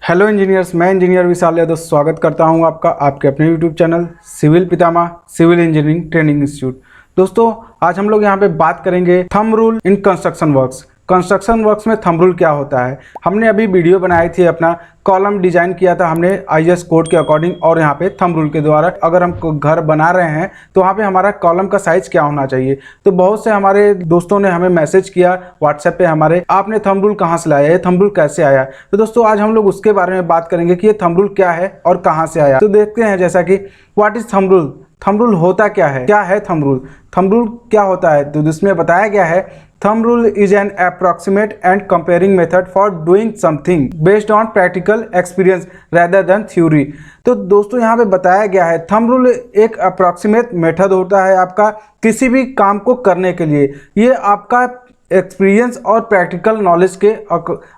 Hello engineers, मैं engineer विशाल यादव स्वागत करता हूं आपका आपके अपने यूट्यूब चैनल सिविल पितामह सिविल इंजीनियरिंग ट्रेनिंग इंस्टीट्यूट। दोस्तों, आज हम लोग यहां पे बात करेंगे thumb rule in construction works. Construction works में थंब रूल क्या होता है। हमने अभी वीडियो बनाई थी, अपना कॉलम डिजाइन किया था हमने आईएस कोड के अकॉर्डिंग, और यहाँ पे थंब रूल के द्वारा अगर हम घर बना रहे हैं तो वहाँ पे हमारा कॉलम का साइज क्या होना चाहिए। तो बहुत से हमारे दोस्तों ने हमें मैसेज किया व्हाट्सएप पे हमारे, आपने थंब रूल कहाँ से लाया, ये थंब रूल कैसे आया। तो दोस्तों, आज हम लोग उसके बारे में बात करेंगे कि ये थंब रूल क्या है और कहाँ से आया। तो देखते हैं जैसा कि what is thumb rule. Thumb rule होता क्या है थंब रूल। थंब रूल क्या होता है तो इसमें बताया गया है, thumb rule is an approximate and comparing method for doing something based on practical experience rather than theory. तो दोस्तों, यहाँ पे बताया गया है थंब रूल एक अप्रोक्सीमेट मेथड होता है आपका किसी भी काम को करने के लिए। ये आपका एक्सपीरियंस और प्रैक्टिकल नॉलेज के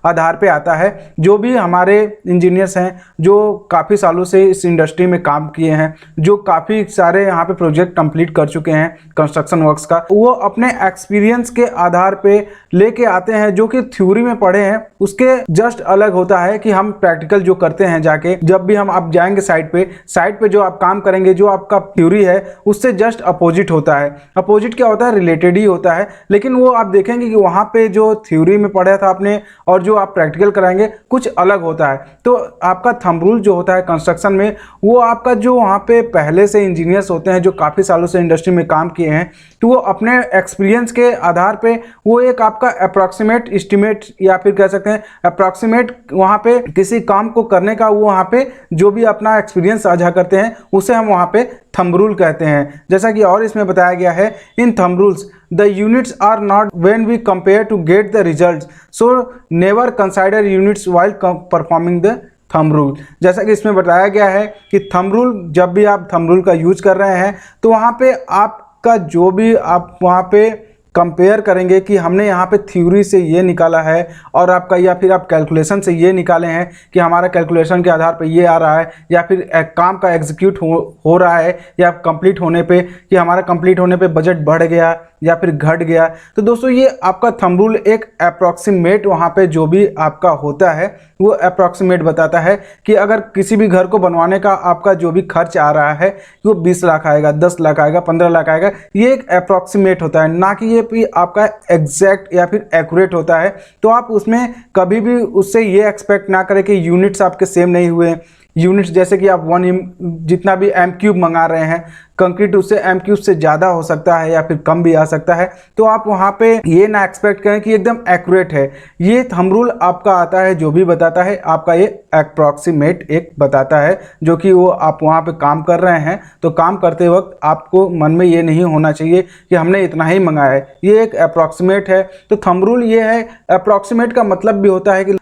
आधार पे आता है। जो भी हमारे इंजीनियर्स हैं जो काफ़ी सालों से इस इंडस्ट्री में काम किए हैं, जो काफ़ी सारे यहाँ पे प्रोजेक्ट कंप्लीट कर चुके हैं कंस्ट्रक्शन वर्क्स का, वो अपने एक्सपीरियंस के आधार पे लेके आते हैं। जो कि थ्योरी में पढ़े हैं उसके जस्ट अलग होता है कि हम प्रैक्टिकल जो करते हैं जाके, जब भी हम आप जाएंगे साइट पे जो आप काम करेंगे, जो आपका थ्योरी है उससे जस्ट अपोजिट होता है। अपोजिट क्या होता है, रिलेटेड ही होता है। लेकिन वो आप देखेंगे कि वहाँ पे जो थ्योरी में पढ़ा था आपने और जो आप प्रैक्टिकल कराएंगे कुछ अलग होता है। तो आपका थंब रूल जो होता है कंस्ट्रक्शन में, वो आपका जो वहाँ पे पहले से इंजीनियर्स होते हैं जो काफ़ी सालों से इंडस्ट्री में काम किए हैं, तो वो अपने एक्सपीरियंस के आधार पे वो एक आपका अप्रॉक्सीमेट एस्टिमेट या फिर कह सकते हैं अप्रॉक्सीमेट वहाँ पे किसी काम को करने का, वो वहाँ पे जो भी अपना एक्सपीरियंस साझा करते हैं उसे हम वहाँ पे थंब रूल कहते हैं। जैसा कि और इसमें बताया गया है, in thumb rules the units are not when we compare to get the results, so never consider units while performing the thumb rule. जैसा कि इसमें बताया गया है कि थंब रूल, जब भी आप थंब रूल का यूज कर रहे हैं तो वहाँ पे आपका जो भी आप वहाँ पे कंपेयर करेंगे कि हमने यहाँ पे थ्योरी से ये निकाला है और आपका, या फिर आप कैलकुलेशन से ये निकाले हैं कि हमारा कैलकुलेशन के आधार पे ये आ रहा है, या फिर काम का एग्जीक्यूट हो रहा है, या कंप्लीट होने पे कि हमारा कंप्लीट होने पे बजट बढ़ गया या फिर घट गया। तो दोस्तों, ये आपका थंब रूल एक अप्रॉक्सीमेट वहाँ पे जो भी आपका होता है वो अप्रॉक्सीमेट बताता है कि अगर किसी भी घर को बनवाने का आपका जो भी खर्च आ रहा है वो 20 लाख आएगा, 10 लाख आएगा, 15 लाख आएगा। ये एक अप्रॉक्सीमेट होता है, ना कि ये भी आपका एग्जैक्ट या फिर एक्यूरेट होता है। तो आप उसमें कभी भी उससे ये एक्सपेक्ट ना करें कि यूनिट्स आपके सेम नहीं हुए। यूनिट्स जैसे कि आप जितना भी एम क्यूब मंगा रहे हैं कंक्रीट, उससे एम क्यूब से ज़्यादा हो सकता है या फिर कम भी आ सकता है। तो आप वहाँ पे ये ना एक्सपेक्ट करें कि एकदम एक्यूरेट है। ये थंब रूल आपका आता है जो भी बताता है, आपका ये अप्रॉक्सीमेट एक बताता है, जो कि वो आप वहाँ पे काम कर रहे हैं तो काम करते वक्त आपको मन में ये नहीं होना चाहिए कि हमने इतना ही मंगाया है। ये एक अप्रॉक्सीमेट है। तो थंब रूल ये है, अप्रॉक्सीमेट का मतलब भी होता है कि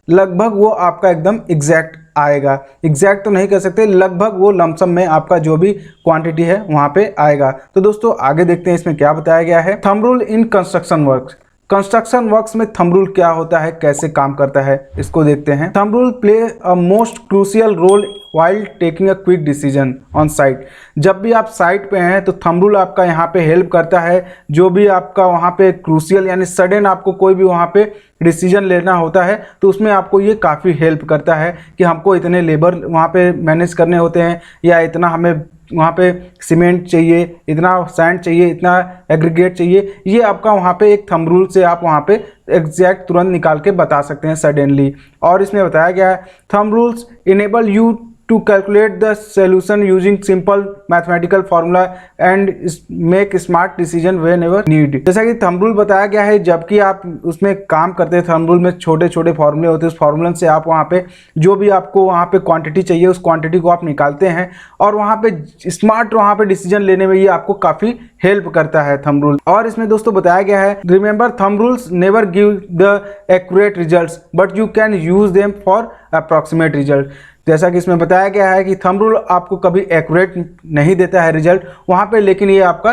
लगभग वो आपका एकदम एग्जैक्ट आएगा। एग्जैक्ट तो नहीं कह सकते, लगभग वो लमसम में आपका जो भी क्वांटिटी है वहाँ पे आएगा। तो दोस्तों, आगे देखते हैं इसमें क्या बताया गया है। Thumb rule in construction works. Construction works में थंब रूल क्या होता है, कैसे काम करता है, इसको देखते हैं। Thumb rule play a most crucial role while taking a quick decision on site. जब भी आप साइट पे हैं तो थंब रूल आपका यहाँ पे हेल्प करता है। जो भी आपका वहाँ पे क्रूशियल यानी सडन आपको कोई भी वहाँ पे डिसीजन लेना होता है तो उसमें आपको ये काफ़ी हेल्प करता है कि हमको इतने लेबर वहाँ पे मैनेज करने होते हैं, या इतना हमें वहाँ पे सीमेंट चाहिए, इतना सैंड चाहिए, इतना एग्रीगेट चाहिए। ये आपका वहाँ पे एक थंब रूल से आप वहाँ पे एग्जैक्ट तुरंत निकाल के बता सकते हैं सडनली। और इसमें बताया गया है, thumb rules enable you to calculate the solution using simple mathematical formula and make smart decision whenever need। जैसा कि थंब रूल बताया गया है, जबकि आप उसमें काम करते हैं थंब रूल में छोटे छोटे फॉर्मूले होते हैं, उस फॉर्मूला से आप वहाँ पे जो भी आपको वहाँ पे क्वांटिटी चाहिए उस क्वांटिटी को आप निकालते हैं और वहाँ पे स्मार्ट वहाँ पे डिसीजन लेने में ये आपको काफ़ी हेल्प करता है थंब रूल। और इसमें दोस्तों बताया गया है, remember thumb rules never give the accurate results but you can use them for approximate result. जैसा कि इसमें बताया गया है कि थंब रूल आपको कभी एक्यूरेट नहीं देता है रिजल्ट वहाँ पे, लेकिन ये आपका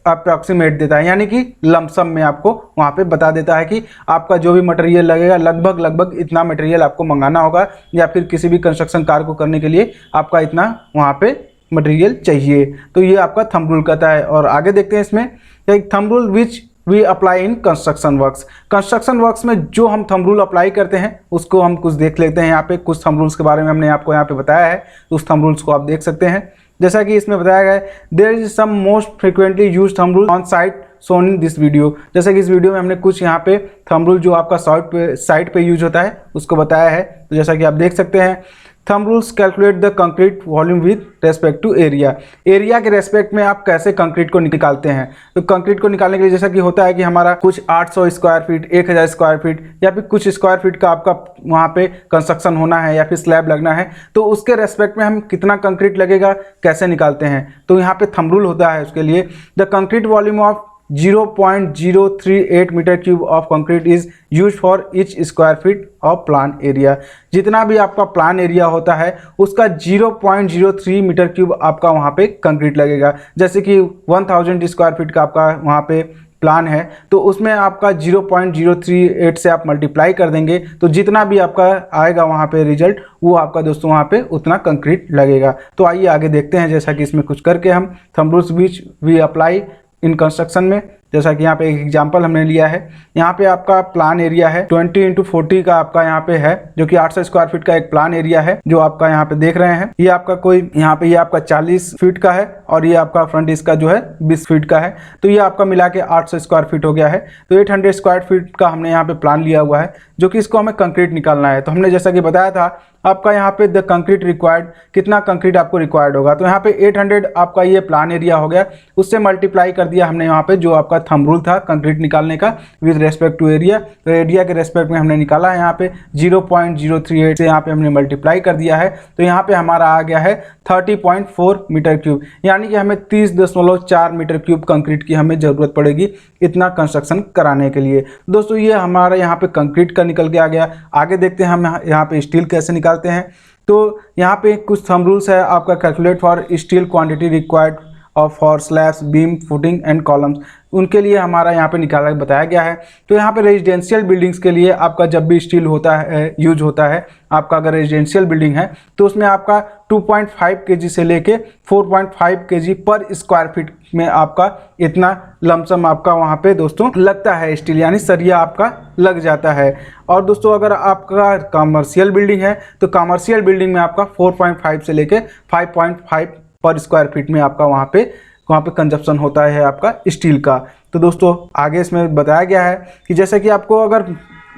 अप्रॉक्सीमेट देता है, यानी कि लमसम में आपको वहाँ पे बता देता है कि आपका जो भी मटेरियल लगेगा लगभग इतना मटेरियल आपको मंगाना होगा, या फिर किसी भी कंस्ट्रक्शन कार्य को करने के लिए आपका इतना वहाँ पे मटेरियल चाहिए। तो ये आपका थंब रूल कहता है। और आगे देखते हैं इसमें, एक thumb rule which we apply in construction works. Construction works में जो हम थंब रूल अप्लाई करते हैं उसको हम कुछ देख लेते हैं। यहाँ पे कुछ थंब रूल्स के बारे में हमने आपको यहाँ पे बताया है, उस थंब रूल्स को आप देख सकते हैं। जैसा कि इसमें बताया गया है, there is some most frequently used thumb rule on site shown in this video. जैसे कि इस वीडियो में हमने कुछ यहाँ पे थंब रूल जो आपका साइट पे यूज होता है उसको बताया है। तो जैसा कि आप देख सकते हैं, thumb rules calculate the concrete volume with respect to area. Area के रेस्पेक्ट में आप कैसे कंक्रीट को निकालते हैं। तो कंक्रीट को निकालने के लिए जैसा कि होता है कि हमारा कुछ 800 स्क्वायर फीट, 1000 स्क्वायर फीट या फिर कुछ स्क्वायर फीट का आपका वहाँ पे कंस्ट्रक्शन होना है या फिर स्लैब लगना है, तो उसके रेस्पेक्ट में हम कितना कंक्रीट लगेगा कैसे निकालते हैं। तो यहाँ पे थंब रूल होता है उसके लिए, the concrete volume of 0.038 metre cube of concrete is use for each square feet of plan area. जितना भी आपका प्लान एरिया होता है उसका 0.03 मीटर क्यूब आपका वहाँ पे कंक्रीट लगेगा। जैसे कि 1000 स्क्वायर फीट का आपका वहाँ पे प्लान है तो उसमें आपका 0.038 से आप मल्टीप्लाई कर देंगे तो जितना भी आपका आएगा वहाँ पे रिजल्ट, वो आपका दोस्तों वहाँ पे उतना कंक्रीट लगेगा। तो आइए आगे देखते हैं, जैसा कि इसमें कुछ करके हम thumb rules which we apply in construction में। जैसा कि यहाँ पे एक एग्जांपल हमने लिया है, यहाँ पे आपका प्लान एरिया है 20x40 का आपका यहाँ पे है, जो कि 800 स्क्वायर फीट का एक प्लान एरिया है जो आपका यहाँ पे देख रहे हैं। ये आपका कोई यहाँ पे ये आपका 40 फीट का है और ये आपका फ्रंट इसका जो है 20 फीट का है। तो ये आपका मिला के 800 स्क्वायर फीट हो गया है। तो 800 स्क्वायर फीट का हमने यहाँ पे प्लान लिया हुआ है, जो कि इसको हमें कंक्रीट निकालना है। तो हमने जैसा कि बताया था आपका यहाँ पे द कंक्रीट रिक्वायर्ड, कितना कंक्रीट आपको रिक्वायर्ड होगा। तो यहाँ पे 800 आपका ये प्लान एरिया हो गया, उससे मल्टीप्लाई कर दिया हमने यहाँ पे जो आपका थंब रूल था कंक्रीट निकालने का विद रेस्पेक्ट टू एरिया। तो एरिया के रेस्पेक्ट में हमने निकाला है यहाँ पे 0.038 से यहाँ पे हमने मल्टीप्लाई कर दिया है। तो यहाँ पे हमारा आ गया है 30.4 मीटर क्यूब, यानी कि हमें 30.4 मीटर क्यूब कंक्रीट की हमें ज़रूरत पड़ेगी इतना कंस्ट्रक्शन कराने के लिए। दोस्तों ये हमारा यहाँ पे कंक्रीट का निकल के आ गया। आगे देखते हैं हम यहाँ पे स्टील कैसे निकालते हैं। तो यहाँ पे कुछ थंब रूल्स है आपका, calculate for steel quantity required of for slabs, beam, footing and columns, उनके लिए हमारा यहाँ पे निकाला बताया गया है। तो यहाँ पे रेजिडेंशियल बिल्डिंग्स के लिए आपका जब भी स्टील होता है यूज होता है, आपका अगर रेजिडेंशियल बिल्डिंग है तो उसमें आपका 2.5 kg से लेके 4.5 kg पर स्क्वायर फीट में आपका इतना लमसम आपका वहाँ पे दोस्तों लगता है स्टील, यानी सरिया आपका लग जाता है। और दोस्तों अगर आपका कमर्शियल बिल्डिंग है तो कमर्शियल बिल्डिंग में आपका 4.5 से लेके 5.5 पर स्क्वायर फीट में आपका वहाँ पे कंजप्शन होता है आपका स्टील का। तो दोस्तों आगे इसमें बताया गया है कि जैसे कि आपको अगर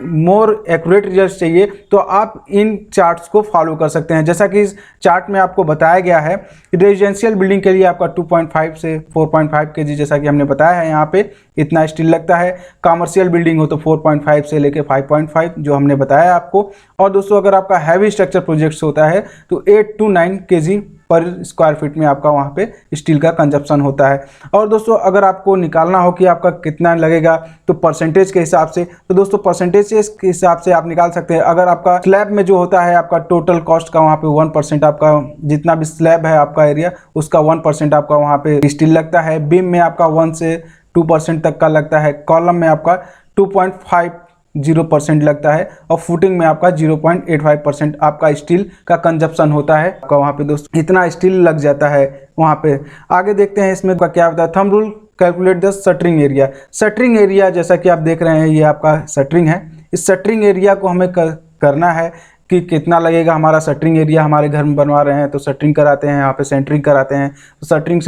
मोर एक्यूरेट रिजल्ट चाहिए तो आप इन चार्ट्स को फॉलो कर सकते हैं। जैसा कि इस चार्ट में आपको बताया गया है कि रेजिडेंशियल बिल्डिंग के लिए आपका 2.5 से 4.5 kg जैसा कि हमने बताया है यहाँ पे इतना स्टील लगता है। कमर्शियल बिल्डिंग हो तो 4.5 से लेके 5.5 जो हमने बताया आपको। और दोस्तों अगर आपका हैवी स्ट्रक्चर प्रोजेक्ट्स होता है तो 8 to 9 kg पर स्क्वायर फीट में आपका वहाँ पे स्टील का कंजप्शन होता है। और दोस्तों अगर आपको निकालना हो कि आपका कितना लगेगा तो परसेंटेज के हिसाब से, तो दोस्तों परसेंटेज के हिसाब से आप निकाल सकते हैं। अगर आपका स्लैब में जो होता है आपका टोटल कॉस्ट का वहाँ पे 1% आपका जितना भी स्लैब है आपका एरिया उसका 1% आपका वहाँ पे स्टील लगता है। बीम में आपका 1 से 2% तक का लगता है। कॉलम में आपका 2.50% लगता है और फुटिंग में आपका 0.85% आपका स्टील का कंजप्शन होता है आपका वहाँ पे दोस्तों इतना स्टील लग जाता है वहाँ पे। आगे देखते हैं इसमें क्या होता है। Thumb rule calculate the shuttering area. Shuttering area जैसा कि आप देख रहे हैं ये आपका शटरिंग है। इस शटरिंग एरिया को हमें करना है कि कितना लगेगा। हमारा शटरिंग एरिया हमारे घर में बनवा रहे हैं तो शटरिंग कराते हैं, यहाँ पे सेंटरिंग कराते हैं। तो शटरिंग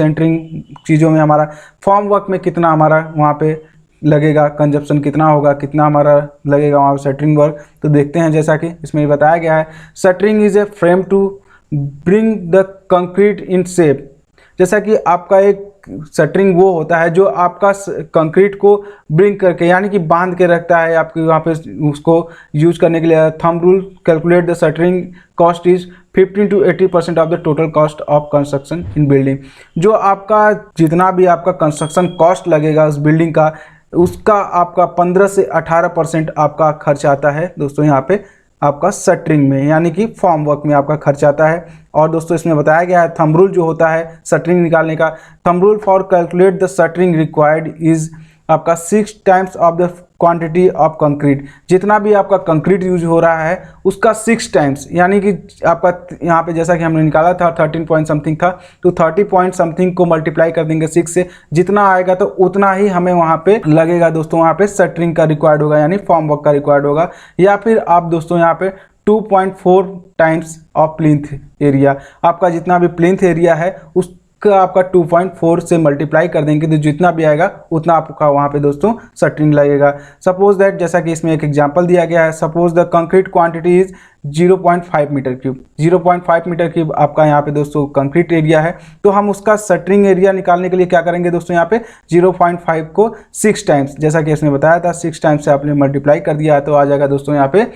चीज़ों में हमारा फॉर्म वर्क में कितना हमारा वहाँ पे लगेगा, कंजप्शन कितना होगा, कितना हमारा लगेगा वहाँ शटरिंग वर्क। तो देखते हैं जैसा कि इसमें बताया गया है, shuttering is a frame to bring the concrete in shape. जैसा कि आपका एक शटरिंग वो होता है जो आपका कंक्रीट को ब्रिंग करके यानी कि बांध के रखता है आपके वहाँ पे उसको यूज करने के लिए। Thumb rule calculate the shuttering cost is 15 to 80% of the total cost of construction in building. जो आपका जितना भी आपका कंस्ट्रक्शन कॉस्ट लगेगा उस बिल्डिंग का उसका आपका 15 से 18% आपका खर्च आता है दोस्तों यहाँ पे आपका शटरिंग में, यानी कि फॉर्म वर्क में आपका खर्च आता है। और दोस्तों इसमें बताया गया है थंब रूल जो होता है शटरिंग निकालने का, thumb rule for calculate the shuttering required is आपका 6 times of the quantity of concrete, जितना भी आपका कंक्रीट यूज हो रहा है उसका 6 टाइम्स, यानी कि आपका यहाँ पे जैसा कि हमने निकाला था 13 पॉइंट समथिंग था, तो 30 पॉइंट समथिंग को मल्टीप्लाई कर देंगे 6 से, जितना आएगा तो उतना ही हमें वहाँ पे लगेगा दोस्तों, वहाँ पे शटरिंग का रिक्वायर्ड होगा, यानी फॉर्म वर्क का रिक्वायर्ड होगा। या फिर आप दोस्तों यहाँ पे 2.4 टाइम्स ऑफ प्लिंथ एरिया, आपका जितना भी प्लिंथ एरिया है उसका आपका 2.4 से मल्टीप्लाई कर देंगे तो जितना भी आएगा उतना आपका वहाँ पे दोस्तों शटरिंग लगेगा। सपोज दैट, जैसा कि इसमें एक एग्जांपल दिया गया है, suppose the concrete quantity is 0.5 metre cube, 0.5 metre cube आपका यहाँ पे दोस्तों कंक्रीट एरिया है, तो हम उसका शटरिंग एरिया निकालने के लिए क्या करेंगे दोस्तों, यहाँ पे 0.5 को 6 टाइम्स, जैसा कि इसमें बताया था 6 टाइम्स से आपने मल्टीप्लाई कर दिया तो आ जाएगा दोस्तों यहाँ पे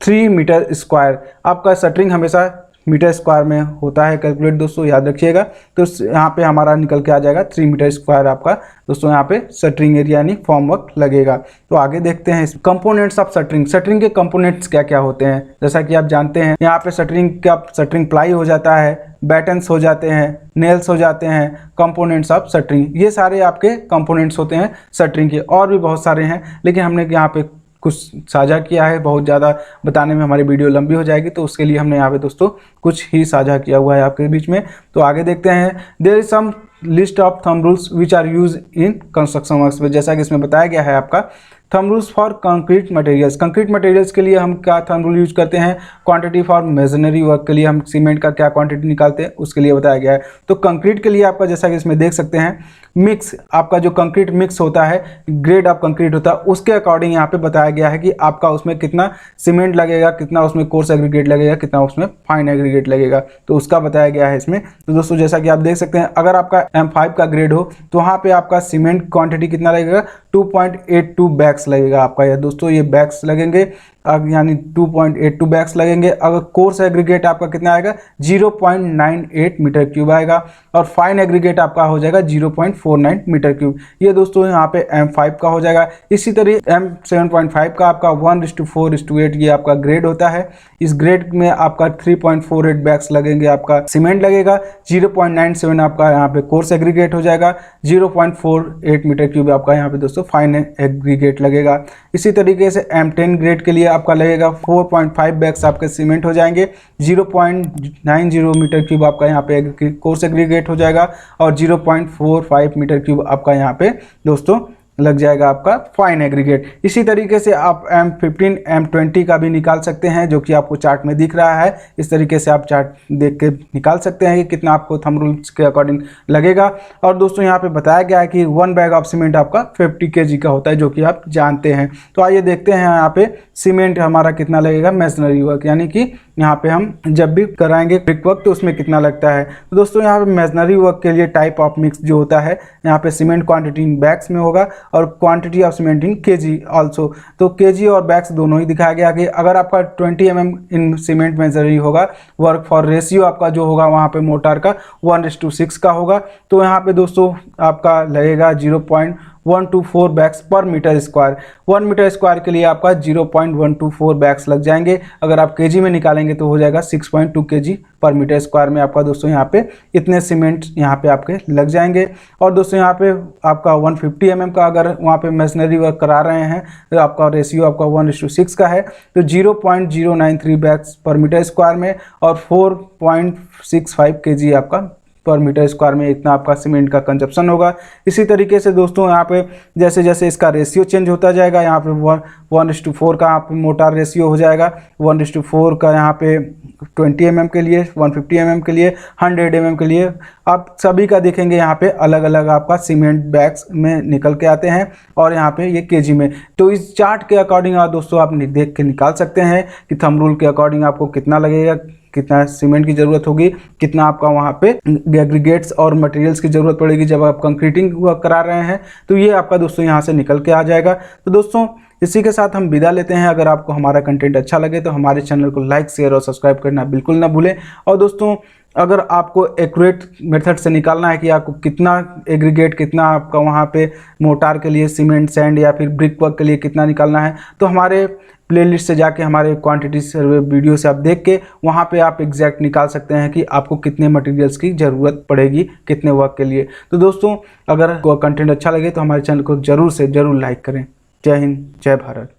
3 मीटर स्क्वायर। आपका शटरिंग हमेशा मीटर स्क्वायर में होता है कैलकुलेट दोस्तों, याद रखिएगा। तो यहाँ पे हमारा निकल के आ जाएगा 3 मीटर स्क्वायर आपका दोस्तों यहाँ पे शटरिंग एरिया यानी फॉर्म वर्क लगेगा। तो आगे देखते हैं कंपोनेंट्स ऑफ शटरिंग। शटरिंग के कंपोनेंट्स क्या क्या होते हैं, जैसा कि आप जानते हैं यहाँ पे शटरिंग प्लाई हो जाता है, बैटन्स हो जाते हैं, नेल्स हो जाते हैं, कंपोनेंट्स ऑफ शटरिंग, ये सारे आपके कंपोनेंट्स होते हैं शटरिंग के। और भी बहुत सारे हैं लेकिन हमने यहाँ पे कुछ साझा किया है, बहुत ज़्यादा बताने में हमारी वीडियो लंबी हो जाएगी, तो उसके लिए हमने यहाँ पे दोस्तों कुछ ही साझा किया हुआ है आपके बीच में। तो आगे देखते हैं, there is some list of thumb rules which are use in construction works में। जैसा कि इसमें बताया गया है आपका thumb rules for concrete materials. Concrete materials के लिए हम क्या थंब रूल यूज करते हैं, क्वांटिटी फॉर मेजनरी वर्क के लिए हम सीमेंट का क्या क्वांटिटी निकालते हैं उसके लिए बताया गया है। तो कंक्रीट के लिए आपका जैसा कि इसमें देख सकते हैं मिक्स, आपका जो कंक्रीट मिक्स होता है, ग्रेड ऑफ कंक्रीट होता है, उसके अकॉर्डिंग यहाँ पे बताया गया है कि आपका उसमें कितना सीमेंट लगेगा, कितना उसमें कोर्स एग्रीगेट लगेगा, कितना उसमें फाइन एग्रीगेट लगेगा, तो उसका बताया गया है इसमें। तो दोस्तों जैसा कि आप देख सकते हैं, अगर आपका M5 का ग्रेड हो तो वहाँ पे आपका सीमेंट क्वांटिटी कितना लगेगा, 2.82 बैग्स लगेगा आपका। ये दोस्तों ये बैग्स लगेंगे, यानी 2.82 बैग्स लगेंगे। अगर कोर्स एग्रीगेट आपका कितना आएगा, 0.98 मीटर क्यूब आएगा, और फाइन एग्रीगेट आपका हो जाएगा 0.49 मीटर क्यूब। ये दोस्तों यहाँ पे M5 का हो जाएगा। इसी तरह M7.5 का आपका 1:4:8 ये आपका ग्रेड होता है। इस ग्रेड में आपका 3.48 बैग्स लगेंगे, आपका सीमेंट लगेगा, 0.97 आपका यहाँ पे कोर्स एग्रीगेट हो जाएगा, 0.48 मीटर क्यूब आपका यहाँ पे दोस्तों फाइन एग्रीगेट लगेगा। इसी तरीके से M10 ग्रेड के लिए आपका लगेगा 4.5 बैग्स आपके सीमेंट हो जाएंगे, 0.90 मीटर क्यूब आपका यहाँ पे कोर्स एग्रीगेट हो जाएगा, और 0.45 मीटर क्यूब आपका यहाँ पे दोस्तों लग जाएगा आपका फाइन एग्रीगेट। इसी तरीके से आप M15 M20 का भी निकाल सकते हैं, जो कि आपको चार्ट में दिख रहा है। इस तरीके से आप चार्ट देख के निकाल सकते हैं कि कितना आपको थंब रूल्स के अकॉर्डिंग लगेगा। और दोस्तों यहाँ पे बताया गया है कि 1 बैग ऑफ सीमेंट आपका 50 kg का होता है, जो कि आप जानते हैं। तो आइए देखते हैं यहाँ पे सीमेंट हमारा कितना लगेगा मैसनरी वर्क, यानी कि यहाँ पे हम जब भी कराएंगे ब्रिक वर्क तो उसमें कितना लगता है। तो दोस्तों यहाँ पे मैसनरी वर्क के लिए टाइप ऑफ मिक्स जो होता है, यहाँ पे सीमेंट क्वांटिटी इन बैग्स में होगा और quantity of cement in KG also. तो केजी और बैग्स दोनों ही दिखाया गया कि अगर आपका 20 mm इन सीमेंट मेजरी होगा, वर्क फॉर रेशियो आपका जो होगा वहाँ पे मोटार का 1:6 का होगा, तो यहाँ पे दोस्तों आपका लगेगा 0.124 बैग्स पर मीटर स्क्वायर। 1 मीटर स्क्वायर के लिए आपका 0.124 बैग्स लग जाएंगे। अगर आप केजी में निकालेंगे तो हो जाएगा 6.2 kg पर मीटर स्क्वायर में आपका दोस्तों यहाँ पे इतने सीमेंट यहाँ पे आपके लग जाएंगे। और दोस्तों यहाँ पे आपका 150 mm का अगर वहाँ पे मशीनरी वर्क करा रहे हैं तो आपका रेशियो आपका 1:6 का है, तो 0.093 बैग्स पर मीटर स्क्वायर में और 4.65 kg आपका पर मीटर स्क्वायर में इतना आपका सीमेंट का कंजप्शन होगा। इसी तरीके से दोस्तों यहाँ पे जैसे जैसे इसका रेशियो चेंज होता जाएगा, यहाँ पे 1:4 का यहाँ पे मोटार रेशियो हो जाएगा, 1:4 का यहाँ पे 20 mm के लिए, 150 mm के लिए, 100 mm के लिए, आप सभी का देखेंगे यहाँ पे अलग अलग आपका सीमेंट बैग्स में निकल के आते हैं और यहाँ पे ये केजी में। तो इस चार्ट के अकॉर्डिंग आप दोस्तों आप देख के निकाल सकते हैं कि थंब रूल के अकॉर्डिंग आपको कितना लगेगा, कितना सीमेंट की ज़रूरत होगी, कितना आपका वहाँ पे एग्रीगेट्स और मटेरियल्स की ज़रूरत पड़ेगी जब आप कंक्रीटिंग वर्क करा रहे हैं। तो ये आपका दोस्तों यहाँ से निकल के आ जाएगा। तो दोस्तों इसी के साथ हम विदा लेते हैं। अगर आपको हमारा कंटेंट अच्छा लगे तो हमारे चैनल को लाइक, शेयर और सब्सक्राइब करना बिल्कुल ना भूलें। और दोस्तों अगर आपको एक्यूरेट मेथड से निकालना है कि आपको कितना एग्रीगेट, कितना आपका वहाँ पे मोटार के लिए सीमेंट, सैंड या फिर ब्रिक वर्क के लिए कितना निकालना है, तो हमारे प्लेलिस्ट से जाके हमारे क्वांटिटी सर्वे वीडियो से आप देख के वहाँ पे आप एग्जैक्ट निकाल सकते हैं कि आपको कितने मटेरियल्स की ज़रूरत पड़ेगी कितने वर्क के लिए। तो दोस्तों अगर कंटेंट अच्छा लगे तो हमारे चैनल को ज़रूर से ज़रूर लाइक करें। जय हिंद, जय भारत।